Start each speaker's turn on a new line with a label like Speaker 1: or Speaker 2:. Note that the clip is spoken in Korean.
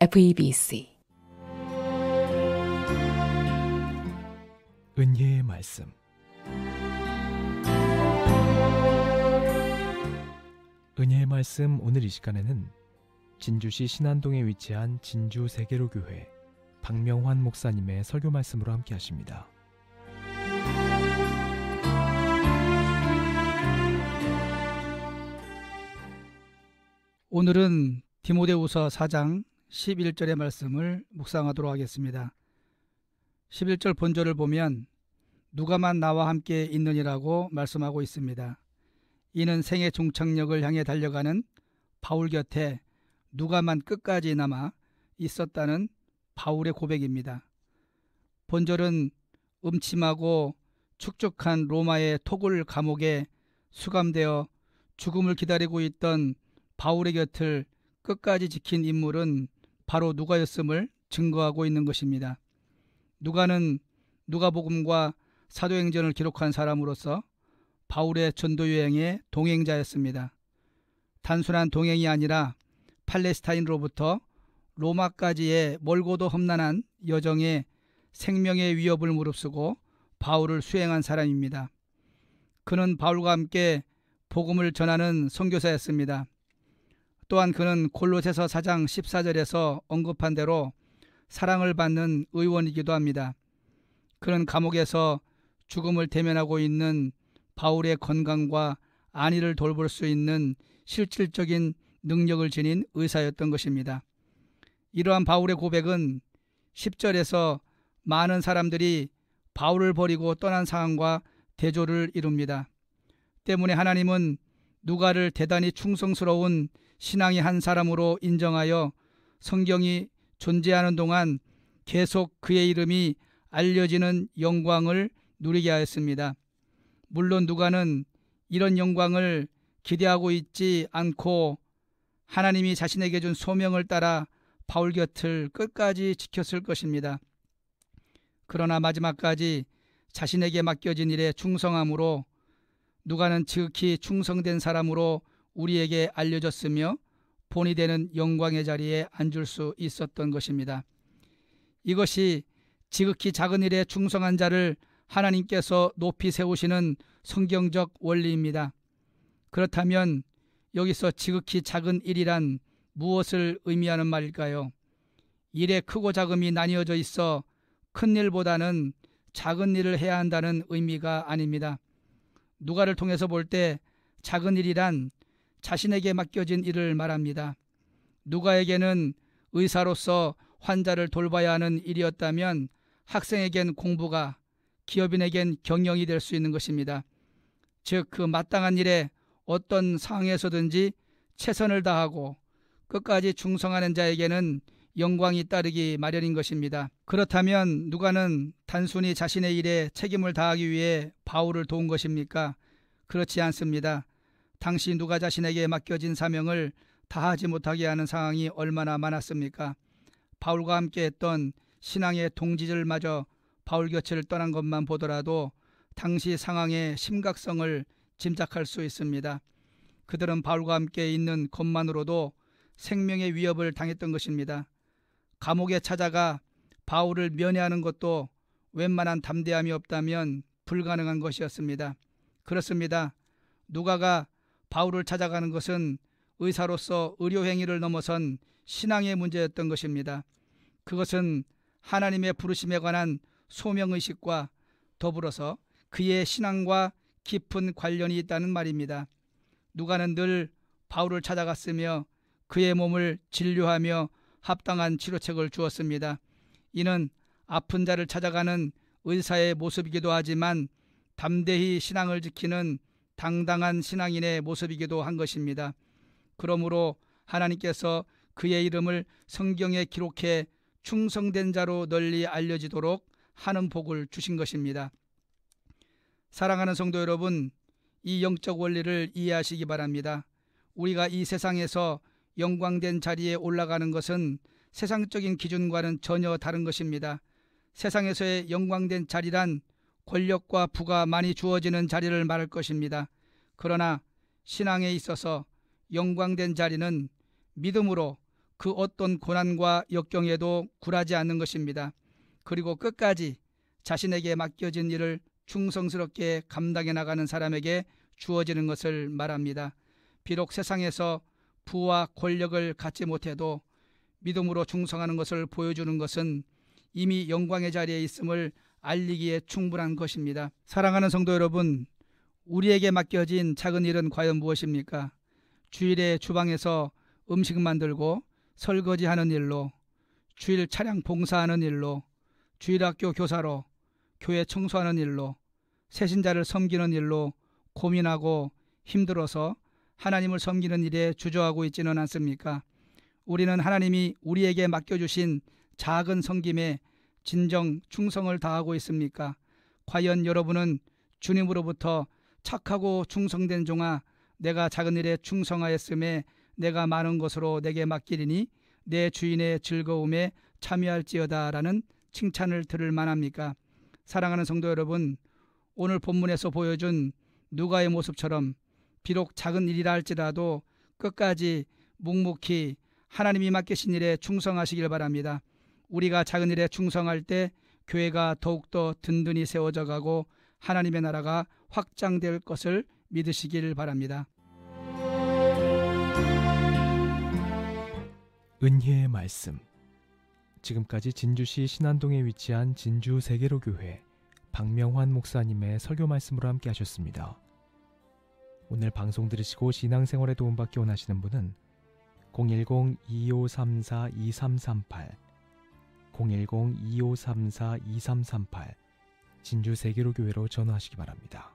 Speaker 1: FEBC
Speaker 2: 은혜의 말씀. 은혜의 말씀 오늘 이 시간에는 진주시 신안동에 위치한 진주 세계로교회 박명환 목사님의 설교 말씀으로 함께 하십니다.
Speaker 3: 오늘은 디모데후서 4장 11절의 말씀을 묵상하도록 하겠습니다. 11절 본절을 보면 누가만 나와 함께 있느니라고 말씀하고 있습니다. 이는 생애 종착역을 향해 달려가는 바울 곁에 누가만 끝까지 남아 있었다는 바울의 고백입니다. 본절은 음침하고 축축한 로마의 토굴 감옥에 수감되어 죽음을 기다리고 있던 바울의 곁을 끝까지 지킨 인물은 바로 누가였음을 증거하고 있는 것입니다. 누가는 누가복음과 사도행전을 기록한 사람으로서 바울의 전도여행의 동행자였습니다. 단순한 동행이 아니라 팔레스타인으로부터 로마까지의 멀고도 험난한 여정에 생명의 위협을 무릅쓰고 바울을 수행한 사람입니다. 그는 바울과 함께 복음을 전하는 선교사였습니다. 또한 그는 골로새서 4장 14절에서 언급한 대로 사랑을 받는 의원이기도 합니다. 그는 감옥에서 죽음을 대면하고 있는 바울의 건강과 안위를 돌볼 수 있는 실질적인 능력을 지닌 의사였던 것입니다. 이러한 바울의 고백은 10절에서 많은 사람들이 바울을 버리고 떠난 상황과 대조를 이룹니다. 때문에 하나님은 누가를 대단히 충성스러운 신앙의 한 사람으로 인정하여 성경이 존재하는 동안 계속 그의 이름이 알려지는 영광을 누리게 하였습니다. 물론 누가는 이런 영광을 기대하고 있지 않고 하나님이 자신에게 준 소명을 따라 바울 곁을 끝까지 지켰을 것입니다. 그러나 마지막까지 자신에게 맡겨진 일에 충성함으로 누가는 지극히 충성된 사람으로 우리에게 알려졌으며 본이 되는 영광의 자리에 앉을 수 있었던 것입니다. 이것이 지극히 작은 일에 충성한 자를 하나님께서 높이 세우시는 성경적 원리입니다. 그렇다면 여기서 지극히 작은 일이란 무엇을 의미하는 말일까요? 일의 크고 작음이 나뉘어져 있어 큰 일보다는 작은 일을 해야 한다는 의미가 아닙니다. 누가를 통해서 볼 때 작은 일이란 자신에게 맡겨진 일을 말합니다. 누가에게는 의사로서 환자를 돌봐야 하는 일이었다면 학생에겐 공부가, 기업인에겐 경영이 될 수 있는 것입니다. 즉 그 마땅한 일에 어떤 상황에서든지 최선을 다하고 끝까지 충성하는 자에게는 영광이 따르기 마련인 것입니다. 그렇다면 누가는 단순히 자신의 일에 책임을 다하기 위해 바울을 도운 것입니까? 그렇지 않습니다. 당시 누가 자신에게 맡겨진 사명을 다하지 못하게 하는 상황이 얼마나 많았습니까? 바울과 함께 했던 신앙의 동지들마저 바울 곁을 떠난 것만 보더라도 당시 상황의 심각성을 짐작할 수 있습니다. 그들은 바울과 함께 있는 것만으로도 생명의 위협을 당했던 것입니다. 감옥에 찾아가 바울을 면회하는 것도 웬만한 담대함이 없다면 불가능한 것이었습니다. 그렇습니다. 누가가 바울을 찾아가는 것은 의사로서 의료행위를 넘어선 신앙의 문제였던 것입니다. 그것은 하나님의 부르심에 관한 소명의식과 더불어서 그의 신앙과 깊은 관련이 있다는 말입니다. 누가는 늘 바울을 찾아갔으며 그의 몸을 진료하며 합당한 치료책을 주었습니다. 이는 아픈 자를 찾아가는 의사의 모습이기도 하지만 담대히 신앙을 지키는 당당한 신앙인의 모습이기도 한 것입니다. 그러므로 하나님께서 그의 이름을 성경에 기록해 충성된 자로 널리 알려지도록 하는 복을 주신 것입니다. 사랑하는 성도 여러분, 이 영적 원리를 이해하시기 바랍니다. 우리가 이 세상에서 영광된 자리에 올라가는 것은 세상적인 기준과는 전혀 다른 것입니다. 세상에서의 영광된 자리란 권력과 부가 많이 주어지는 자리를 말할 것입니다. 그러나 신앙에 있어서 영광된 자리는 믿음으로 그 어떤 고난과 역경에도 굴하지 않는 것입니다. 그리고 끝까지 자신에게 맡겨진 일을 충성스럽게 감당해 나가는 사람에게 주어지는 것을 말합니다. 비록 세상에서 부와 권력을 갖지 못해도 믿음으로 충성하는 것을 보여주는 것은 이미 영광의 자리에 있음을 알리기에 충분한 것입니다. 사랑하는 성도 여러분, 우리에게 맡겨진 작은 일은 과연 무엇입니까? 주일에 주방에서 음식 만들고 설거지하는 일로, 주일 차량 봉사하는 일로, 주일학교 교사로, 교회 청소하는 일로, 새신자를 섬기는 일로 고민하고 힘들어서 하나님을 섬기는 일에 주저하고 있지는 않습니까? 우리는 하나님이 우리에게 맡겨주신 작은 섬김에 진정 충성을 다하고 있습니까? 과연 여러분은 주님으로부터 착하고 충성된 종아, 내가 작은 일에 충성하였음에 내가 많은 것으로 내게 맡기리니 내 주인의 즐거움에 참여할지어다 라는 칭찬을 들을 만합니까? 사랑하는 성도 여러분, 오늘 본문에서 보여준 누가의 모습처럼 비록 작은 일이라 할지라도 끝까지 묵묵히 하나님이 맡기신 일에 충성하시길 바랍니다. 우리가 작은 일에 충성할 때 교회가 더욱더 든든히 세워져 가고 하나님의 나라가 확장될 것을 믿으시길 바랍니다.
Speaker 2: 은혜의 말씀. 지금까지 진주시 신안동에 위치한 진주 세계로교회 박명환 목사님의 설교 말씀으로 함께 하셨습니다. 오늘 방송 들으시고 신앙생활에 도움받기 원하시는 분은 010-2534-2338 010-2534-2338 진주 세계로교회로 전화하시기 바랍니다.